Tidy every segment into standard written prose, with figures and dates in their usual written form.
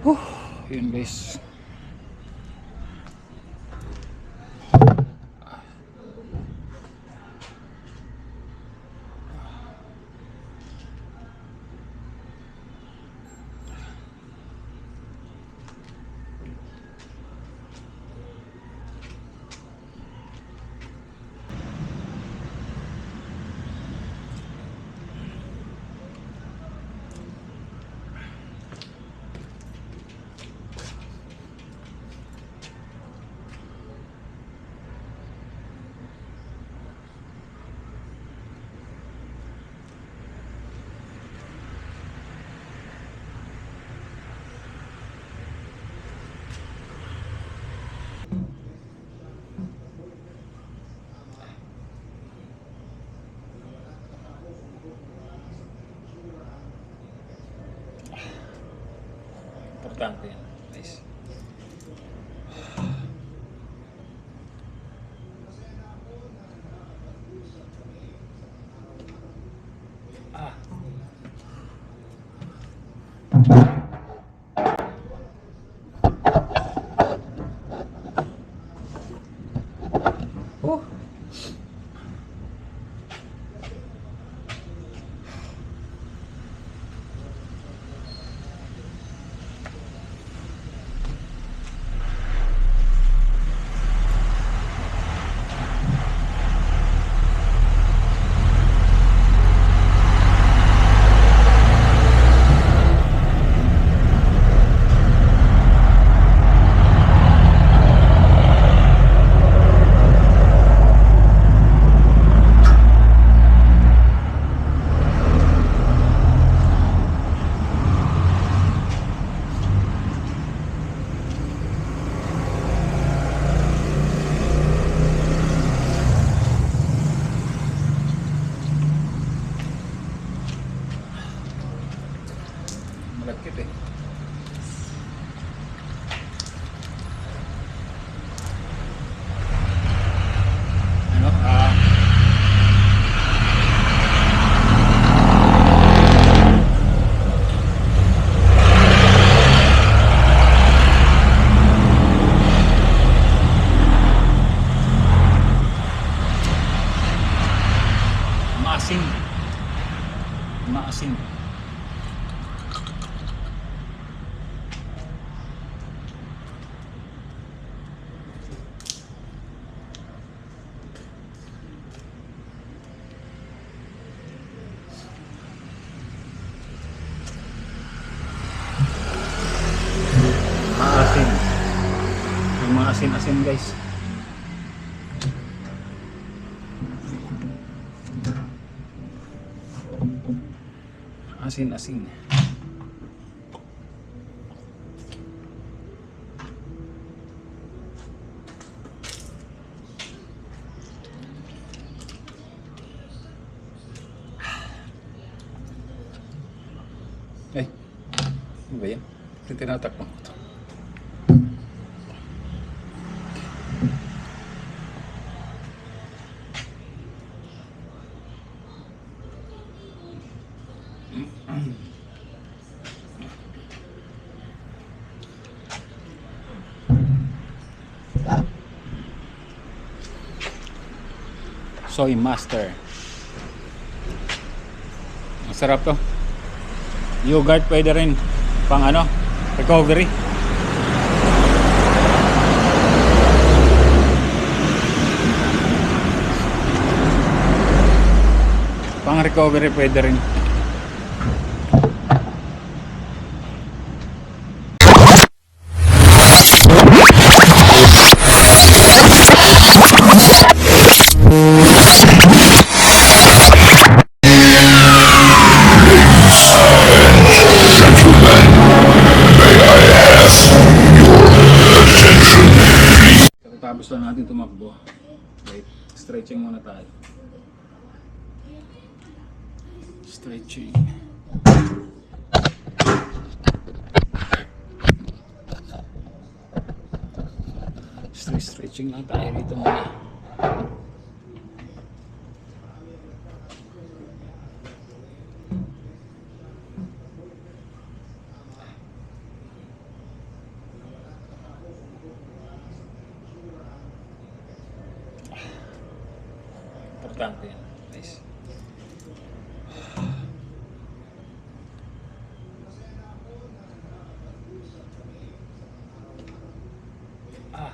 Yun guys. Importante yan guys. Malagkit eh. Ano? Maasim. Maasim. Maasim. May maasim-asim guys. Asin-asin. Ay, ano ba yan? Tinatakpan ko ito. Soy Master. Masarap to. Yogurt pwede rin pang ano, recovery. Pang recovery pwede rin. Tapos lang natin tumakbo. Wait, stretching muna tayo. Stretching. Stretching lang tayo dito muna. Importante yan. Nice. Ah.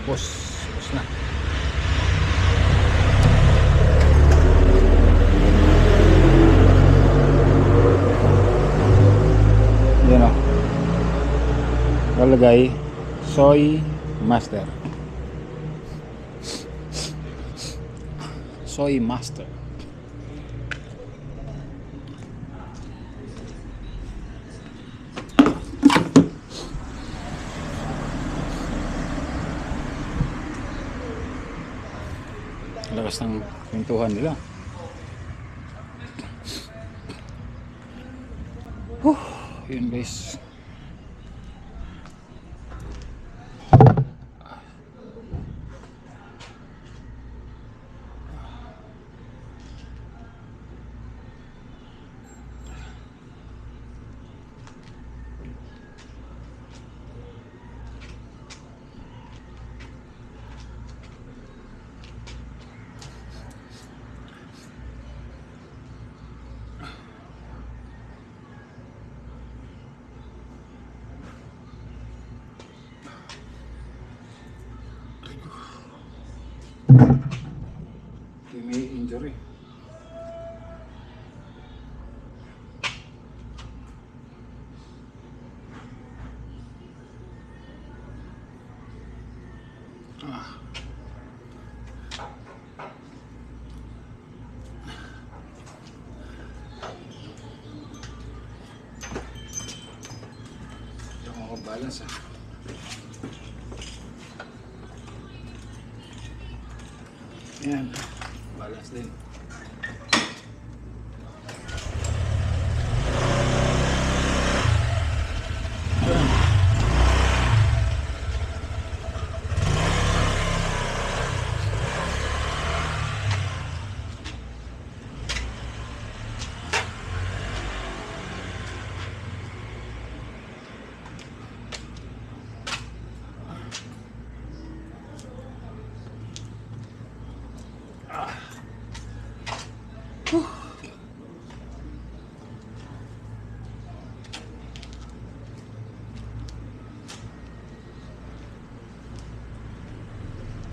Ubos na. Yan o. Lalagay soy master. Soy master. Lakas ng pintuhan nila. Yun guys. May injury. Ito ako balance ah. Yan. Balance din.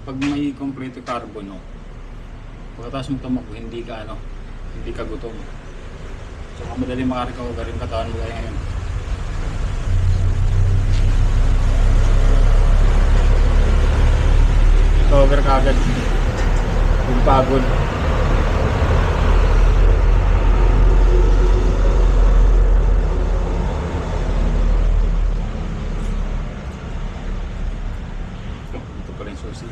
Pag may kompleto carbon, no, pagkatapos mong tumakbo, hindi ka gutom. So, madali makarecover yung katawan mo gaya ngayon. Recover ka agad. Yung pagod. Ito pala yung susi.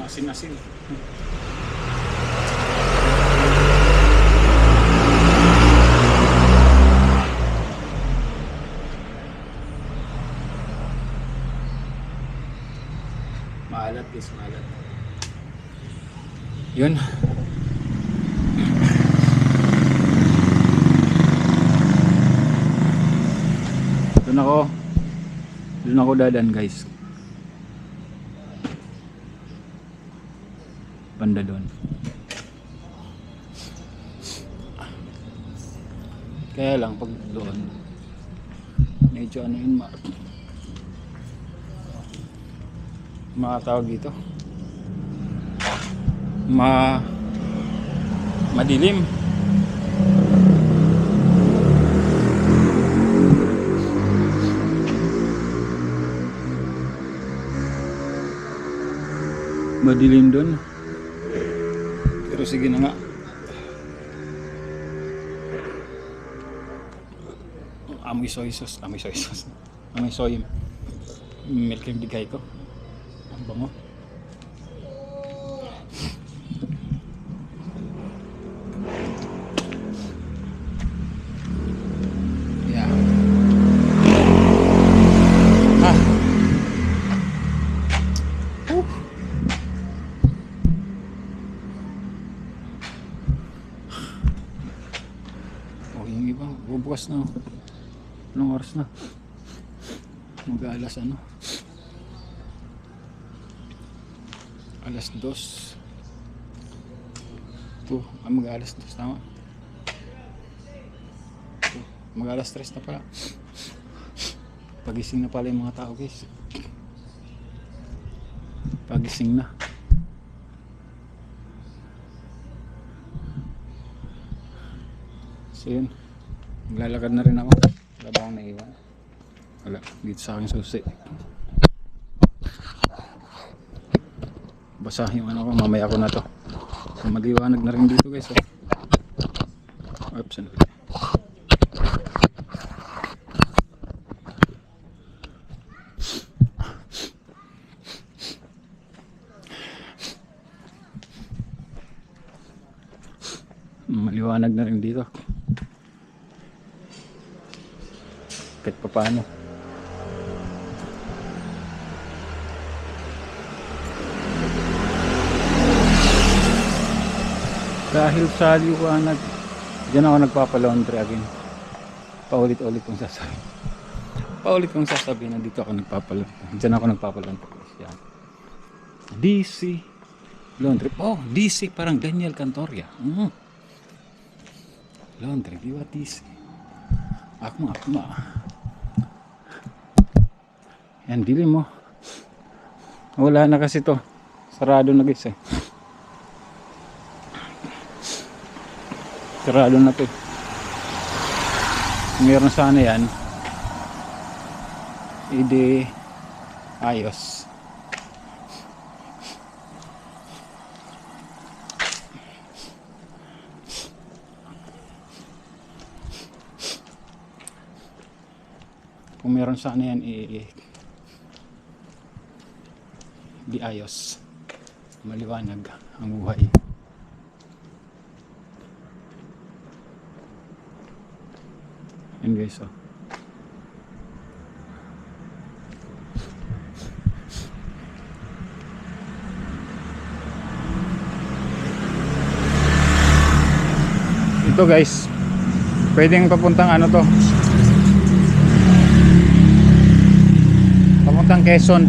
Asin-asin. Maalat guys, maalat. Yun. Doon ako dadan guys. banda doon. Kaya lang pag doon medyo ano yun, mga tawag dito, madilim. Madilim doon. Pero sige na nga. Amoy soy sauce. Amoy soy milk yung bigay ko. Ang bango. Yeah. Yung iba, bubukas na. Anong oras na? Mag-aalas ano? Alas 2. Mag-aalas 2, tama? Mag-aalas 3 na pala. Pagising na pala yung mga tao, guys. Pagising na. So yun, maglalakad na rin ako. Wala ba akong naiwan? Wala, dito sa aking susi. Basa yung ano ko, mamaya ko na to. So maliwanag na rin dito, guys. Oops, ano ba? Maliwanag na rin dito. Kahit pa paano. Dahil sa liwanag, diyan ako nagpapalaundry again. Paulit-ulit kong sasabihin. Nandito ako nagpapalaundry. Diyan ako nagpapalaundry. Yan. DC Laundry. Oh, DC parang Daniel Cantoria. Laundry, di ba DC? Akma. Yan, dilim mo. Wala na kasi to. Sarado na, guys, eh. Sarado na to. Meron sana yan. Hindi ayos. Kung meron sana yan, di ayos. Maliwanag ang buhay. Yan, guys, oh. Ito, guys, pwedeng papuntang ano to, papuntang Quezon.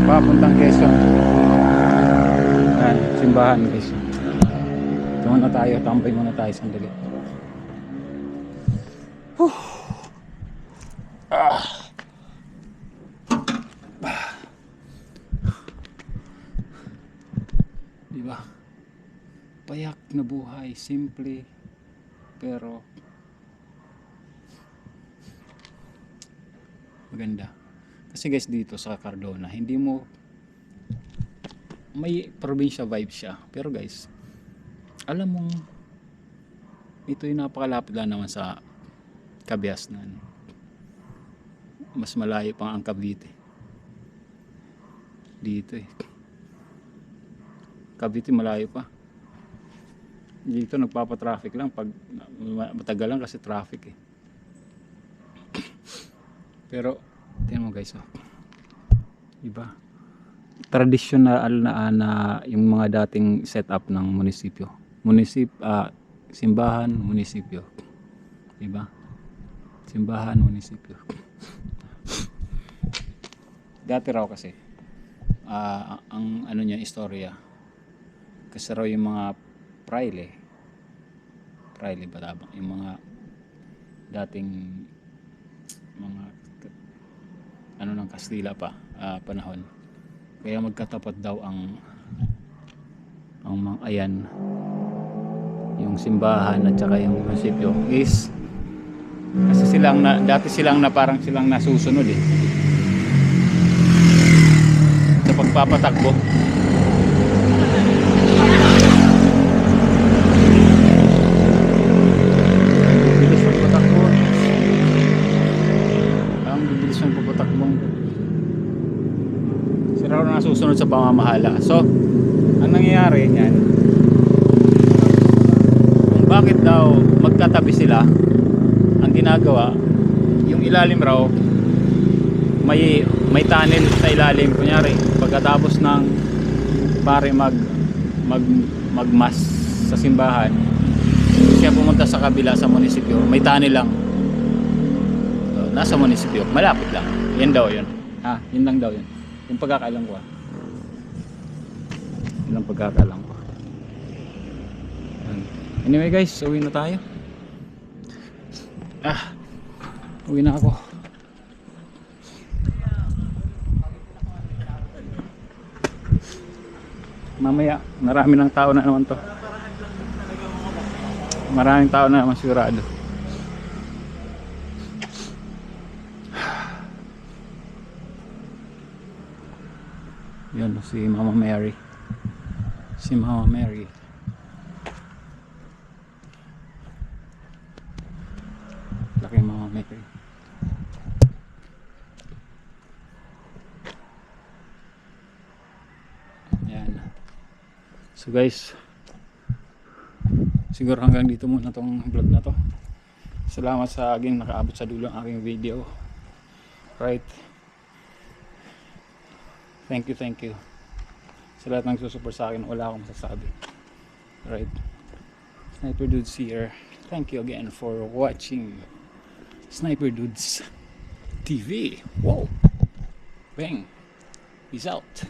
Papuntang Quezon. Ayan, simbahan, guys. Muna tayo, tambay muna tayo sandali. Diba? Payak na buhay, simple pero maganda. Kasi guys, dito sa Cardona, hindi mo, may probinsya vibe siya, pero guys, alam mong ito yung napakalapit lang naman sa Kabiasnan. Mas malayo pang ang Cavite dito, eh. Cavite malayo pa. Dito nagpapa-traffic lang pag matagal lang kasi traffic, eh. Pero tingnan mo, guys, oh. Diba? Traditional na yung mga dating setup ng munisipyo. Simbahan, munisipyo. Diba? Simbahan, munisipyo. Dati raw kasi, ang ano niya, istorya, kasi raw yung mga praile ba tabang, yung mga dating mga ano ng Kastila pa, panahon. Kaya magkatapat daw ang mga ayan, yung simbahan at saka yung munisipyo is kasi dati silang na parang silang nasusunod sa pagpapatakbo. Bilis ng patakbo. Ang bibilis ng papatakbo. Sila raw nasusunod sa pamamahala. So, ang nangyayari niyan, kung bakit daw magkatabi sila, ang ginagawa, yung ilalim raw, may tunnel sa ilalim. Kunyari, pagkatapos ng pare magmas sa simbahan, siya pumunta sa kabila sa munisipyo, may tunnel lang. So, nasa munisipyo, malapit lang. Yan daw yun. Yun lang daw yun. Yung pagkakaalam ko. Yun ang pagkakaalam ko. Anyway guys, uwi na tayo. Uwi na ako. Mamaya, marami ng tao na naman to. Maraming tao na naman sigurado. Yun, si Mama Mary. Si Mama Mary. Laki Mama Mary. Ayan. So guys, siguro hanggang dito muna tong vlog na to. Salamat sa aking nakaabot sa dulo ng aking video. Right. Thank you. Sa lahat ng susupport sa akin, wala akong masasabi. Right. Sniper Dudes here. Thank you again for watching Sniper Dudes TV. Wow. Bang. Peace out.